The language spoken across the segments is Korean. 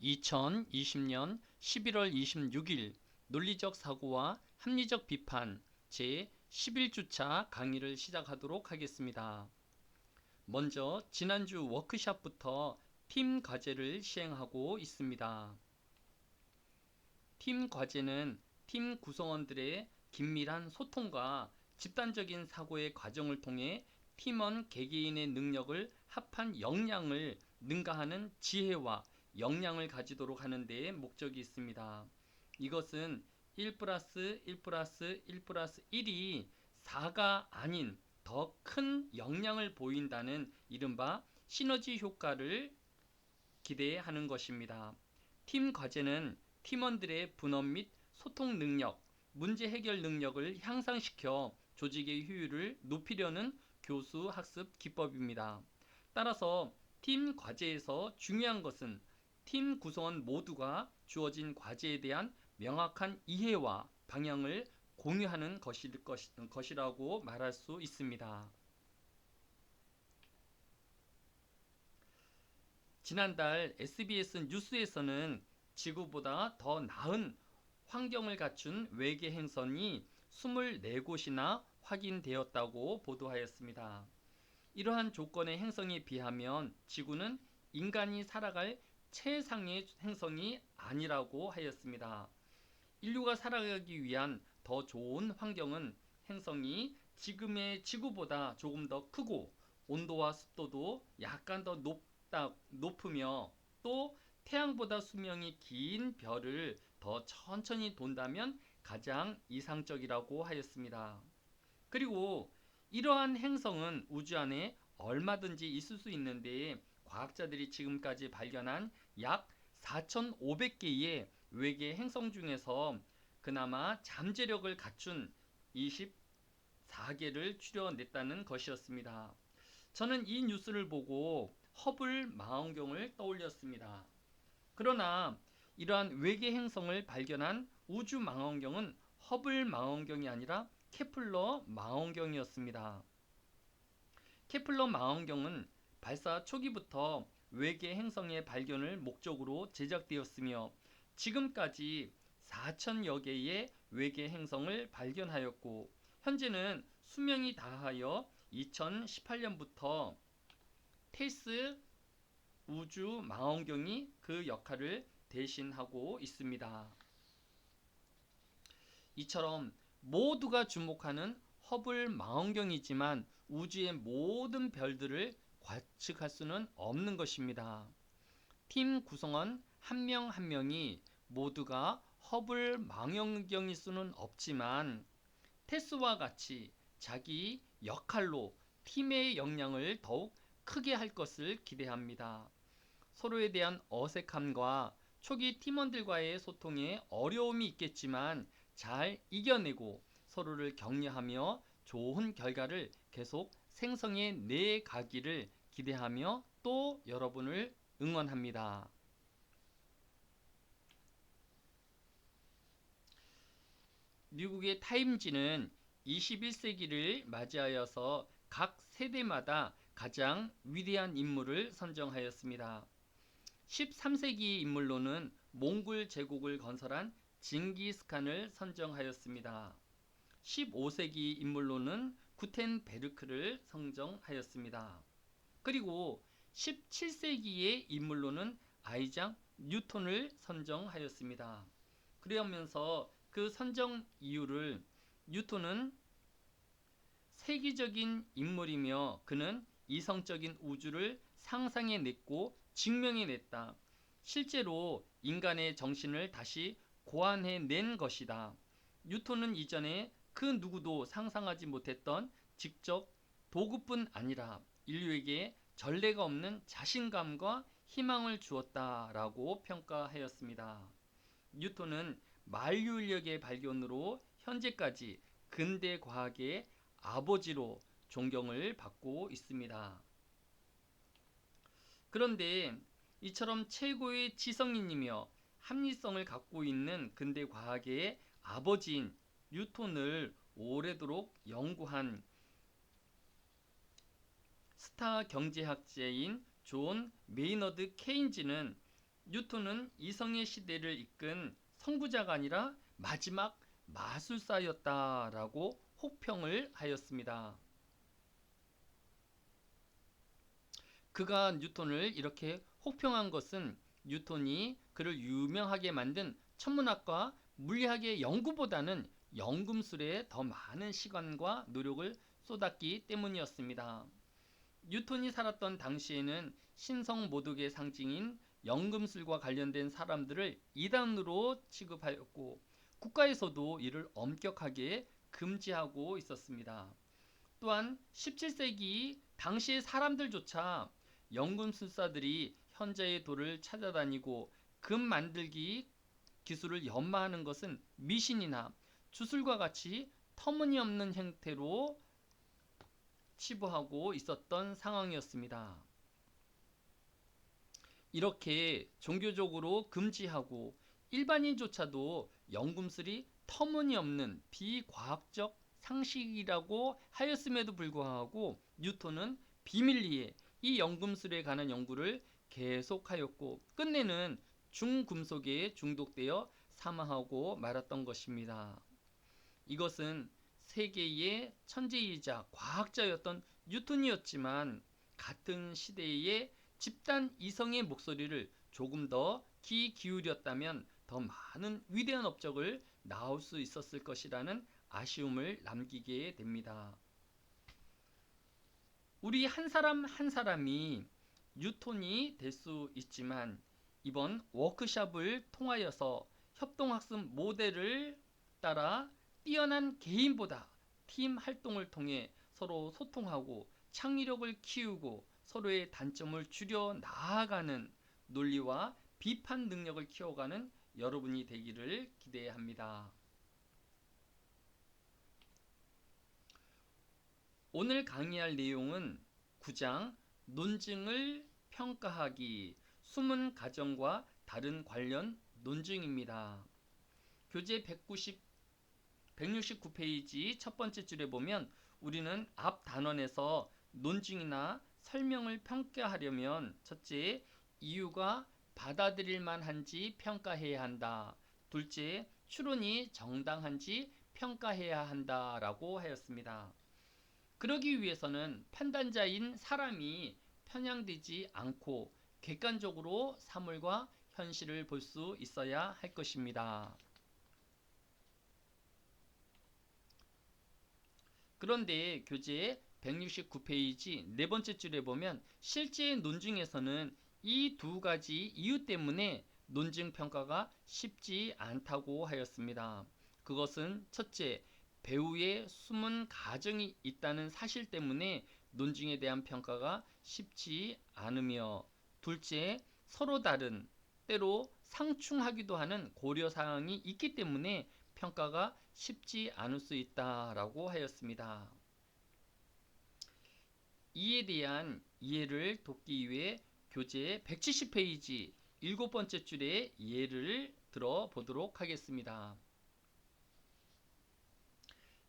2020년 11월 26일 논리적 사고와 합리적 비판 제 11주차 강의를 시작하도록 하겠습니다. 먼저 지난주 워크숍부터 팀 과제를 시행하고 있습니다. 팀 과제는 팀 구성원들의 긴밀한 소통과 집단적인 사고의 과정을 통해 팀원 개개인의 능력을 합한 역량을 능가하는 지혜와 역량을 가지도록 하는 데 목적이 있습니다. 이것은 1 플러스 1 플러스 1 플러스 1이 4가 아닌 더 큰 역량을 보인다는 이른바 시너지 효과를 기대하는 것입니다. 팀 과제는 팀원들의 분업 및 소통 능력, 문제 해결 능력을 향상시켜 조직의 효율을 높이려는 교수 학습 기법입니다. 따라서 팀 과제에서 중요한 것은 팀 구성원 모두가 주어진 과제에 대한 명확한 이해와 방향을 공유하는 것이라고 말할 수 있습니다. 지난달 SBS 뉴스에서는 지구보다 더 나은 환경을 갖춘 외계 행성이 24곳이나 확인되었다고 보도하였습니다. 이러한 조건의 행성에 비하면 지구는 인간이 살아갈 최상의 행성이 아니라고 하였습니다. 인류가 살아가기 위한 더 좋은 환경은 행성이 지금의 지구보다 조금 더 크고 온도와 습도도 약간 더 높으며 또 태양보다 수명이 긴 별을 더 천천히 돈다면 가장 이상적이라고 하였습니다. 그리고 이러한 행성은 우주 안에 얼마든지 있을 수 있는데 과학자들이 지금까지 발견한 약 4,500개의 외계 행성 중에서 그나마 잠재력을 갖춘 24개를 추려냈다는 것이었습니다. 저는 이 뉴스를 보고 허블 망원경을 떠올렸습니다. 그러나 이러한 외계 행성을 발견한 우주 망원경은 허블 망원경이 아니라 케플러 망원경이었습니다. 케플러 망원경은 발사 초기부터 외계 행성의 발견을 목적으로 제작되었으며 지금까지 4천여 개의 외계 행성을 발견하였고 현재는 수명이 다하여 2018년부터 테스 우주 망원경이 그 역할을 대신하고 있습니다. 이처럼 모두가 주목하는 허블 망원경이지만 우주의 모든 별들을 관측할 수는 없는 것입니다. 팀 구성원 한 명 한 명이 모두가 허블 망원경일 수는 없지만 테스와 같이 자기 역할로 팀의 역량을 더욱 크게 할 것을 기대합니다. 서로에 대한 어색함과 초기 팀원들과의 소통에 어려움이 있겠지만 잘 이겨내고 서로를 격려하며 좋은 결과를 계속 생성해 내 가기를 기대하며 또 여러분을 응원합니다. 미국의 타임지는 21세기를 맞이하여서 각 세대마다 가장 위대한 인물을 선정하였습니다. 13세기 인물로는 몽골 제국을 건설한 징기스칸을 선정하였습니다. 15세기 인물로는 구텐베르크를 선정하였습니다. 그리고 17세기의 인물로는 아이작 뉴턴을 선정하였습니다. 그러면서 그 선정 이유를 뉴턴은 세계적인 인물이며 그는 이성적인 우주를 상상해냈고 증명해냈다. 실제로 인간의 정신을 다시 고안해낸 것이다. 뉴턴은 이전에 그 누구도 상상하지 못했던 직접 도구뿐 아니라 인류에게 전례가 없는 자신감과 희망을 주었다라고 평가하였습니다. 뉴턴은 만유인력의 발견으로 현재까지 근대 과학의 아버지로 존경을 받고 있습니다. 그런데 이처럼 최고의 지성인이며 합리성을 갖고 있는 근대 과학의 아버지인 뉴턴을 오래도록 연구한 스타 경제학자인 존 메이너드 케인즈는 뉴턴은 이성의 시대를 이끈 선구자가 아니라 마지막 마술사였다라고 혹평을 하였습니다. 그가 뉴턴을 이렇게 혹평한 것은 뉴턴이 그를 유명하게 만든 천문학과 물리학의 연구보다는 연금술에 더 많은 시간과 노력을 쏟았기 때문이었습니다. 뉴턴이 살았던 당시에는 신성 모독의 상징인 연금술과 관련된 사람들을 이단으로 취급하였고 국가에서도 이를 엄격하게 금지하고 있었습니다. 또한 17세기 당시의 사람들조차 연금술사들이 현자의 돌을 찾아다니고 금 만들기 기술을 연마하는 것은 미신이나 주술과 같이 터무니없는 형태로 치부하고 있었던 상황이었습니다. 이렇게 종교적으로 금지하고 일반인조차도 연금술이 터무니없는 비과학적 상식이라고 하였음에도 불구하고 뉴턴은 비밀리에 이 연금술에 관한 연구를 계속하였고 끝내는 중금속에 중독되어 사망하고 말았던 것입니다. 이것은 세계의 천재이자 과학자였던 뉴턴이었지만 같은 시대의 집단 이성의 목소리를 조금 더 귀 기울였다면 더 많은 위대한 업적을 낳을 수 있었을 것이라는 아쉬움을 남기게 됩니다. 우리 한 사람 한 사람이 뉴턴이 될 수 있지만 이번 워크숍을 통하여서 협동학습 모델을 따라 뛰어난 개인보다 팀 활동을 통해 서로 소통하고 창의력을 키우고 서로의 단점을 줄여 나아가는 논리와 비판 능력을 키워가는 여러분이 되기를 기대합니다. 오늘 강의할 내용은 9장 논증을 평가하기 숨은 가정과 다른 관련 논증입니다. 교재 169페이지 첫 번째 줄에 보면 우리는 앞 단원에서 논증이나 설명을 평가하려면 첫째, 이유가 받아들일 만한지 평가해야 한다. 둘째, 추론이 정당한지 평가해야 한다라고 하였습니다. 그러기 위해서는 판단자인 사람이 편향되지 않고 객관적으로 사물과 현실을 볼 수 있어야 할 것입니다. 그런데 교재 169페이지 네 번째 줄에 보면 실제 논증에서는 이 두 가지 이유 때문에 논증 평가가 쉽지 않다고 하였습니다. 그것은 첫째, 배우의 숨은 가정이 있다는 사실 때문에 논증에 대한 평가가 쉽지 않으며 둘째, 서로 다른 때로 상충하기도 하는 고려사항이 있기 때문에 평가가 쉽지 않을 수 있다라고 하였습니다. 이에 대한 이해를 돕기 위해 교재 170페이지 일곱 번째 줄의 예를 들어보도록 하겠습니다.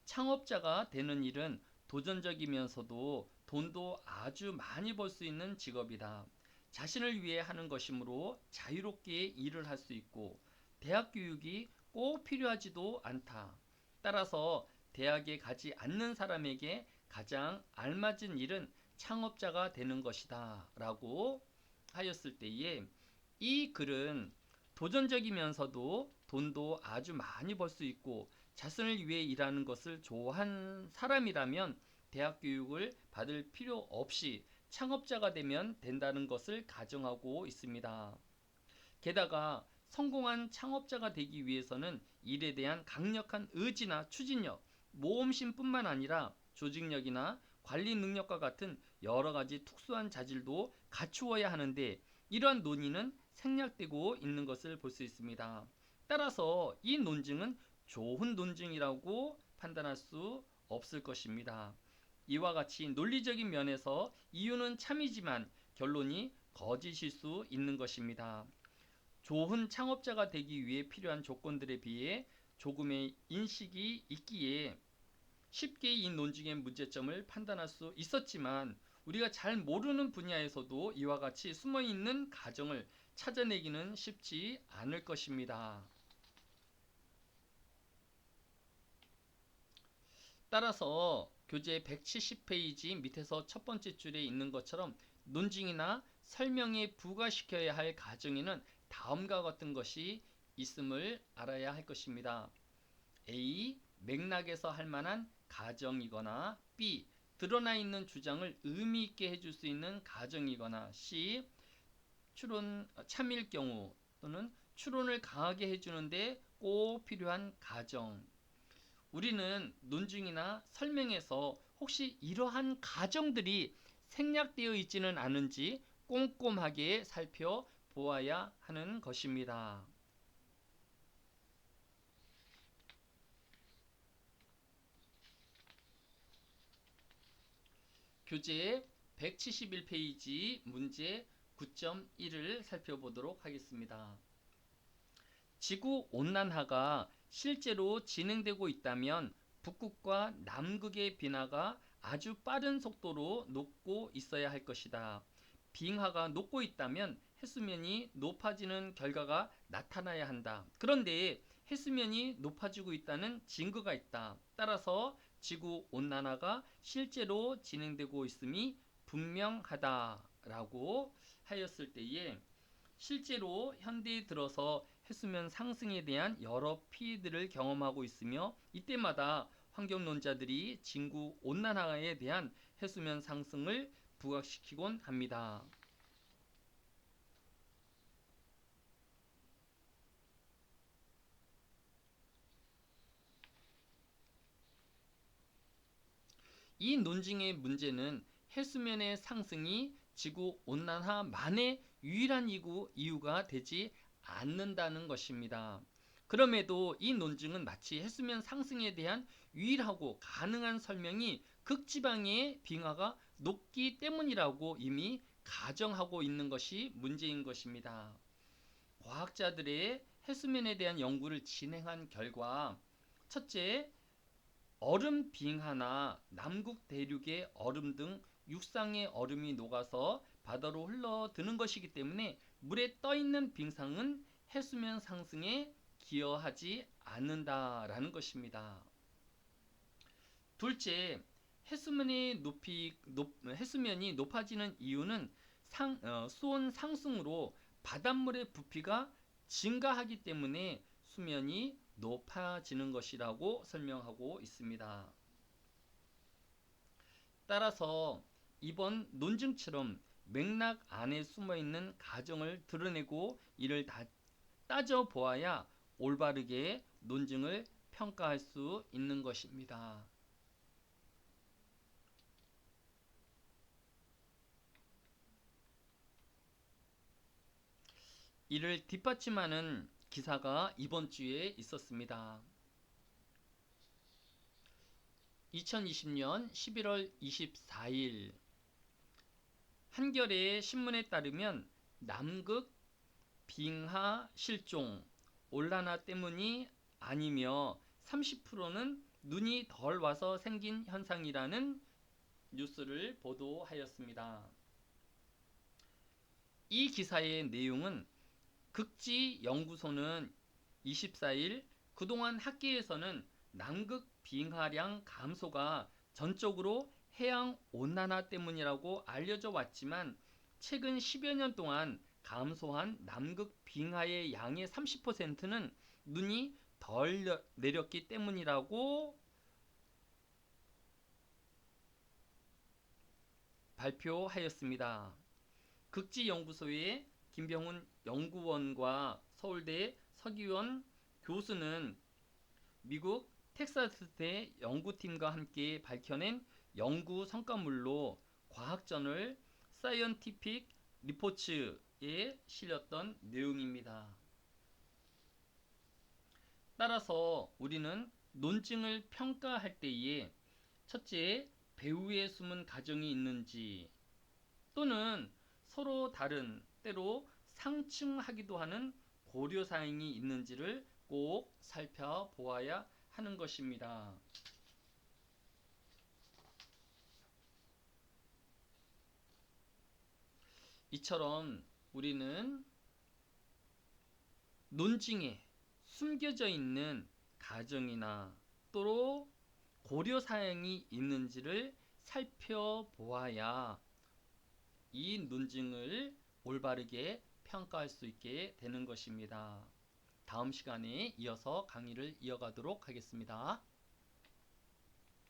창업자가 되는 일은 도전적이면서도 돈도 아주 많이 벌 수 있는 직업이다. 자신을 위해 하는 것이므로 자유롭게 일을 할 수 있고 대학 교육이 꼭 필요하지도 않다. 따라서 대학에 가지 않는 사람에게 가장 알맞은 일은 창업자가 되는 것이다 라고 하였을 때에 이 글은 도전적이면서도 돈도 아주 많이 벌 수 있고 자신을 위해 일하는 것을 좋아하는 사람이라면 대학 교육을 받을 필요 없이 창업자가 되면 된다는 것을 가정하고 있습니다. 게다가 성공한 창업자가 되기 위해서는 일에 대한 강력한 의지나 추진력, 모험심뿐만 아니라 조직력이나 관리 능력과 같은 여러 가지 특수한 자질도 갖추어야 하는데 이러한 논의는 생략되고 있는 것을 볼 수 있습니다. 따라서 이 논증은 좋은 논증이라고 판단할 수 없을 것입니다. 이와 같이 논리적인 면에서 이유는 참이지만 결론이 거짓일 수 있는 것입니다. 좋은 창업자가 되기 위해 필요한 조건들에 비해 조금의 인식이 있기에 쉽게 이 논증의 문제점을 판단할 수 있었지만 우리가 잘 모르는 분야에서도 이와 같이 숨어있는 가정을 찾아내기는 쉽지 않을 것입니다. 따라서 교재 170페이지 밑에서 첫 번째 줄에 있는 것처럼 논증이나 설명에 부과시켜야 할 가정에는 다음과 같은 것이 있음을 알아야 할 것입니다. A. 맥락에서 할 만한 가정이거나 B. 드러나 있는 주장을 의미 있게 해줄 수 있는 가정이거나 C. 참일 경우 또는 추론을 강하게 해주는데 꼭 필요한 가정. 우리는 논증이나 설명에서 혹시 이러한 가정들이 생략되어 있지는 않은지 꼼꼼하게 살펴보아야 하는 것입니다. 교재 171페이지 문제 9.1을 살펴보도록 하겠습니다. 지구온난화가 실제로 진행되고 있다면 북극과 남극의 빙하가 아주 빠른 속도로 녹고 있어야 할 것이다. 빙하가 녹고 있다면 해수면이 높아지는 결과가 나타나야 한다. 그런데 해수면이 높아지고 있다는 증거가 있다. 따라서 지구온난화가 실제로 진행되고 있음이 분명하다라고 하였을 때에 실제로 현대에 들어서 해수면 상승에 대한 여러 피해들을 경험하고 있으며 이때마다 환경론자들이 지구 온난화에 대한 해수면 상승을 부각시키곤 합니다. 이 논증의 문제는 해수면의 상승이 지구 온난화만의 유일한 이유가 되지 않는다는 것입니다. 그럼에도 이 논증은 마치 해수면 상승에 대한 유일하고 가능한 설명이 극지방의 빙하가 높기 때문이라고 이미 가정하고 있는 것이 문제인 것입니다. 과학자들의 해수면에 대한 연구를 진행한 결과 첫째, 얼음 빙하나 남극 대륙의 얼음 등 육상의 얼음이 녹아서 바다로 흘러드는 것이기 때문에 물에 떠있는 빙상은 해수면 상승에 기여하지 않는다라는 것입니다. 둘째, 해수면이 높아지는 이유는 수온 상승으로 바닷물의 부피가 증가하기 때문에 수면이 높아지는 것이라고 설명하고 있습니다. 따라서 이번 논증처럼 맥락 안에 숨어있는 가정을 드러내고 이를 따져보아야 올바르게 논증을 평가할 수 있는 것입니다. 이를 뒷받침하는 기사가 이번 주에 있었습니다. 2020년 11월 24일 한겨레 신문에 따르면 남극 빙하 실종 온난화 때문이 아니며 30%는 눈이 덜 와서 생긴 현상이라는 뉴스를 보도하였습니다. 이 기사의 내용은 극지연구소는 24일 그동안 학계에서는 남극 빙하량 감소가 전적으로 해양 온난화 때문이라고 알려져 왔지만 최근 10여 년 동안 감소한 남극 빙하의 양의 30%는 눈이 덜 내렸기 때문이라고 발표하였습니다. 극지연구소의 김병훈 연구원과 서울대 서기원 교수는 미국 텍사스대 연구팀과 함께 밝혀낸 연구 성과물로 과학저널 사이언티픽 리포츠에 실렸던 내용입니다. 따라서 우리는 논증을 평가할 때에 첫째, 배후에 숨은 가정이 있는지 또는 서로 다른 때로 상충하기도 하는 고려사항이 있는지를 꼭 살펴보아야 하는 것입니다. 이처럼 우리는 논증에 숨겨져 있는 가정이나 또 고려사항이 있는지를 살펴보아야 이 논증을 올바르게 평가할 수 있게 되는 것입니다. 다음 시간에 이어서 강의를 이어가도록 하겠습니다.